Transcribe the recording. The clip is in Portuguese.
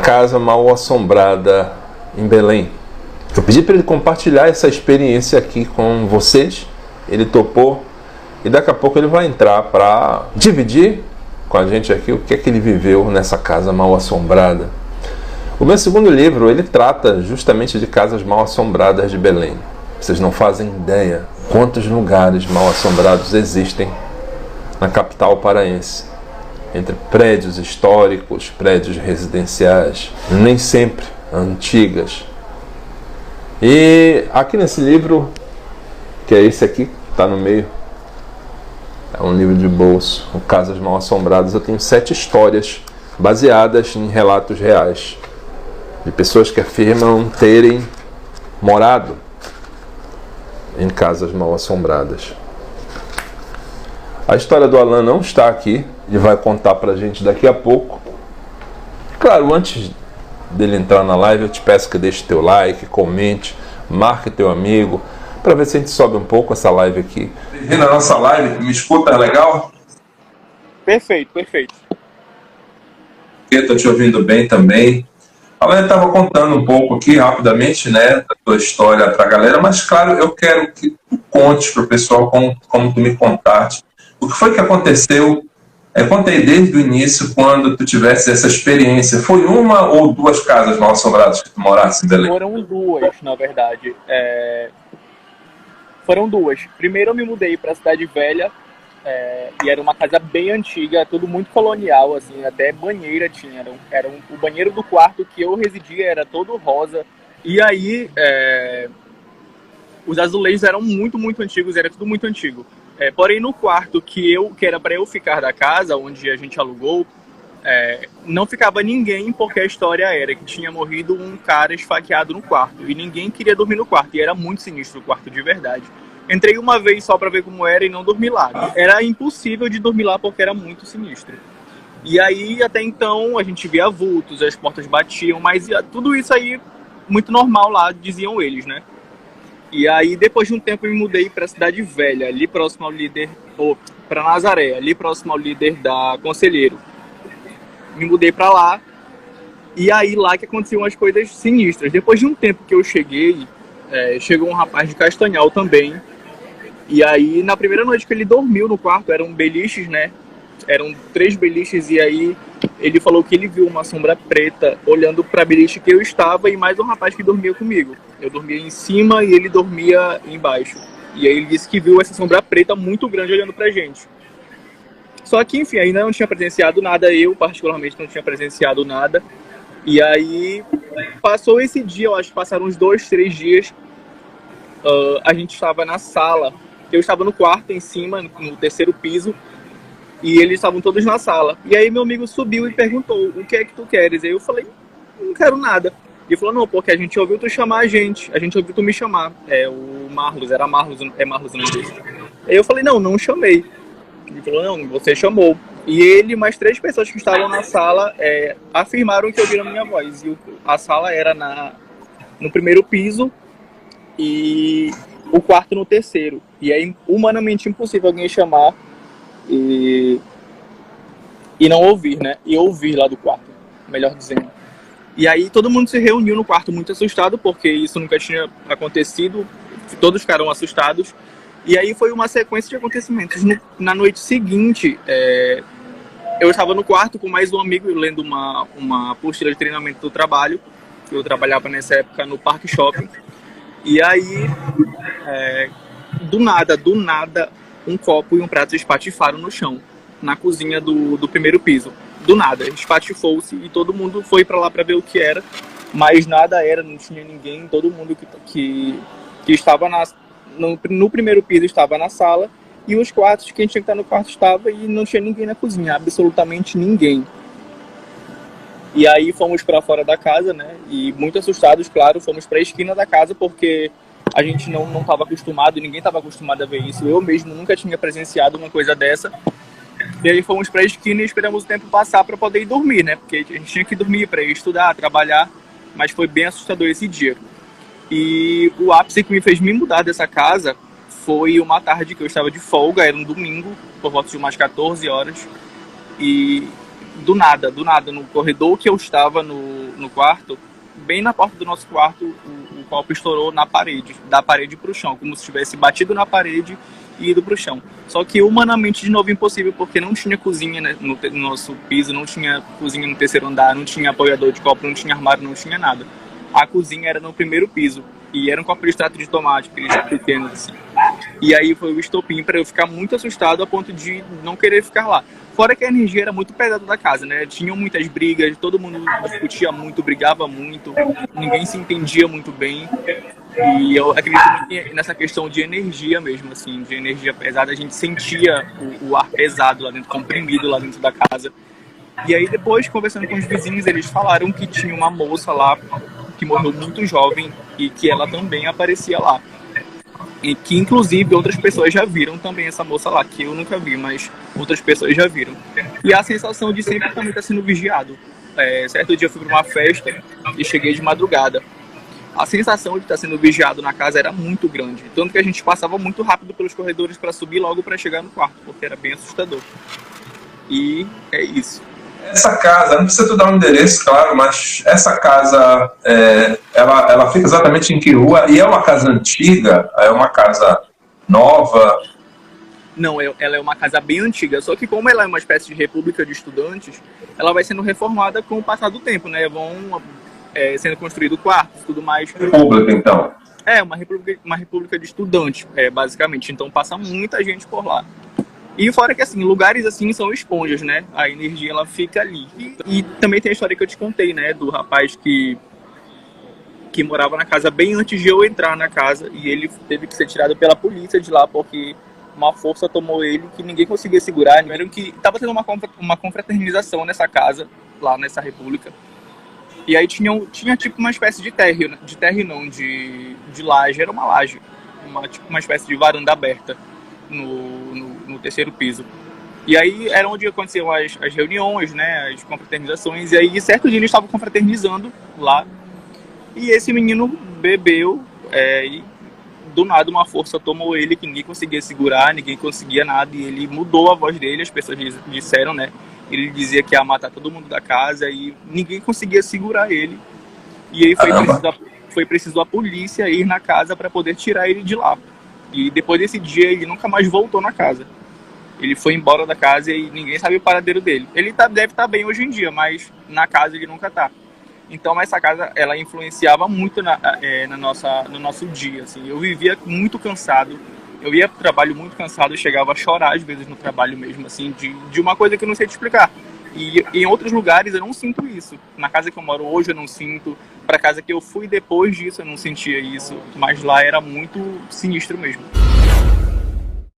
casa mal assombrada em Belém. Eu pedi para ele compartilhar essa experiência aqui com vocês. Ele topou e daqui a pouco ele vai entrar para dividir com a gente aqui o que é que ele viveu nessa casa mal assombrada. O meu segundo livro, ele trata justamente de casas mal assombradas de Belém. Vocês não fazem ideia quantos lugares mal assombrados existem na capital paraense. Entre prédios históricos, prédios residenciais, nem sempre antigas. E aqui nesse livro, que é esse aqui, que está no meio, é um livro de bolso, o Casas Mal Assombradas, eu tenho 7 histórias baseadas em relatos reais, de pessoas que afirmam terem morado em casas mal assombradas. A história do Alan não está aqui, ele vai contar pra gente daqui a pouco. Claro, antes dele entrar na live, eu te peço que deixe teu like, comente, marque teu amigo, para ver se a gente sobe um pouco essa live aqui. E na nossa live, me escuta, é legal? Perfeito, perfeito. Eu tô te ouvindo bem também. Alan estava contando um pouco aqui, rapidamente, né, da tua história para a galera, mas claro, eu quero que tu contes para o pessoal como tu me contaste. O que foi que aconteceu? Contei desde o início, quando tu tivesse essa experiência. Foi uma ou 2 casas mal assombradas que tu morasse em Belém? Foram 2, na verdade. Foram 2. Primeiro eu me mudei para a Cidade Velha, e era uma casa bem antiga, tudo muito colonial, assim, até banheira tinha. O banheiro do quarto que eu residia era todo rosa. E aí, os azulejos eram muito, muito antigos, era tudo muito antigo. Porém, no quarto que era para eu ficar da casa, onde a gente alugou, não ficava ninguém, porque a história era que tinha morrido um cara esfaqueado no quarto. E ninguém queria dormir no quarto, e era muito sinistro o quarto de verdade. Entrei uma vez só para ver como era e não dormi lá. Era impossível de dormir lá porque era muito sinistro. E aí, até então, a gente via vultos, as portas batiam, mas tudo isso aí, muito normal lá, diziam eles, né? E aí, depois de um tempo, eu me mudei para a Cidade Velha, ali próximo ao líder, para Nazaré, ali próximo ao líder da Conselheiro. Me mudei para lá, e aí lá que aconteciam as coisas sinistras. Depois de um tempo que eu cheguei, chegou um rapaz de Castanhal também. E aí, na primeira noite que ele dormiu no quarto, eram beliches, né? Eram 3 beliches, e aí ele falou que ele viu uma sombra preta olhando para a beliche que eu estava e mais um rapaz que dormia comigo. Eu dormia em cima e ele dormia embaixo. E aí ele disse que viu essa sombra preta muito grande olhando pra gente. Só que, enfim, ainda não tinha presenciado nada, eu particularmente não tinha presenciado nada. E aí passou esse dia, eu acho que passaram uns 2, 3 dias, a gente estava na sala. Eu estava no quarto em cima, no 3º piso, e eles estavam todos na sala. E aí meu amigo subiu e perguntou, o que é que tu queres? Aí eu falei, não quero nada. E ele falou, não, porque a gente ouviu tu chamar a gente ouviu tu me chamar. O Marlos, era Marlos, Marlos o nome dele. Aí eu falei, não chamei. Ele falou, não, você chamou. E ele, mais 3 pessoas que estavam na sala, afirmaram que ouviram a minha voz. E a sala era no 1º piso e o quarto no 3º. E é humanamente impossível alguém chamar e não ouvir, né? E ouvir lá do quarto, melhor dizendo. E aí todo mundo se reuniu no quarto muito assustado, porque isso nunca tinha acontecido. Todos ficaram assustados. E aí foi uma sequência de acontecimentos. Na noite seguinte, eu estava no quarto com mais um amigo, lendo uma apostila de treinamento do trabalho. Eu trabalhava nessa época no Parque Shopping. E aí, do nada, um copo e um prato espatifaram no chão, na cozinha do 1º piso. Do nada, espatifou-se e todo mundo foi para lá para ver o que era, mas nada era, não tinha ninguém. Todo mundo que estava no 1º piso estava na sala, e os quartos, quem tinha que estar no quarto estava, e não tinha ninguém na cozinha, absolutamente ninguém. E aí fomos para fora da casa, né? E muito assustados, claro, fomos para a esquina da casa, porque a gente não estava acostumado, ninguém estava acostumado a ver isso. Eu mesmo nunca tinha presenciado uma coisa dessa. E aí fomos para a esquina e esperamos o tempo passar para poder ir dormir, né? Porque a gente tinha que dormir para ir estudar, trabalhar, mas foi bem assustador esse dia. E o ápice que me fez me mudar dessa casa foi uma tarde que eu estava de folga, era um domingo, por volta de umas 14 horas. E do nada, no corredor que eu estava no quarto, bem na porta do nosso quarto, o copo estourou na parede, da parede para o chão, como se tivesse batido na parede e ido para o chão. Só que humanamente, de novo, impossível, porque não tinha cozinha, né, no nosso piso, não tinha cozinha no terceiro andar, não tinha apoiador de copo, não tinha armário, não tinha nada. A cozinha era no primeiro piso e era um copo de extrato de tomate, aqueles pequenos assim. E aí foi o estopim para eu ficar muito assustado a ponto de não querer ficar lá. Fora que a energia era muito pesada da casa, né? Tinham muitas brigas, todo mundo discutia muito, brigava muito, ninguém se entendia muito bem. E eu acredito que nessa questão de energia mesmo, assim, de energia pesada, a gente sentia o ar pesado lá dentro, comprimido lá dentro da casa. E aí depois, conversando com os vizinhos, eles falaram que tinha uma moça lá que morreu muito jovem e que ela também aparecia lá. E que inclusive outras pessoas já viram também essa moça lá, que eu nunca vi, mas outras pessoas já viram. E a sensação de sempre também estar sendo vigiado. Certo dia eu fui para uma festa e cheguei de madrugada. A sensação de estar sendo vigiado na casa era muito grande, tanto que a gente passava muito rápido pelos corredores para subir logo para chegar no quarto, porque era bem assustador. E é isso. Essa casa, não precisa tu dar um endereço, claro, mas essa casa, ela fica exatamente em que rua? E é uma casa antiga? É uma casa nova? Não, ela é uma casa bem antiga, só que como ela é uma espécie de república de estudantes, ela vai sendo reformada com o passar do tempo, né? Vão sendo construídos quartos, tudo mais. República, então? É, uma república de estudantes, basicamente. Então passa muita gente por lá. E fora que, assim, lugares assim são esponjas, né? A energia, ela fica ali. E também tem a história que eu te contei, né? Do rapaz que morava na casa bem antes de eu entrar na casa. E ele teve que ser tirado pela polícia de lá, porque uma força tomou ele que ninguém conseguia segurar. Viram que tava tendo uma confraternização nessa casa, lá nessa república. E aí tinha tipo uma espécie de térreo, de laje. Era uma laje. Tipo uma espécie de varanda aberta no terceiro piso. E aí era onde aconteciam as reuniões, né, as confraternizações, e aí certo dia eles estavam confraternizando lá, e esse menino bebeu, e do nada uma força tomou ele, que ninguém conseguia segurar, ninguém conseguia nada, e ele mudou a voz dele, as pessoas disseram, né, ele dizia que ia matar todo mundo da casa, e ninguém conseguia segurar ele, e aí foi preciso a polícia ir na casa para poder tirar ele de lá. E depois desse dia ele nunca mais voltou na casa. Ele foi embora da casa e ninguém sabe o paradeiro dele. Ele deve estar bem hoje em dia, mas na casa ele nunca está. Então essa casa, ela influenciava muito no nosso dia. Assim. Eu vivia muito cansado. Eu ia pro trabalho muito cansado e chegava a chorar às vezes no trabalho mesmo, assim, de uma coisa que eu não sei te explicar. E em outros lugares eu não sinto isso. Na casa que eu moro hoje eu não sinto. Pra casa que eu fui depois disso eu não sentia isso. Mas lá era muito sinistro mesmo.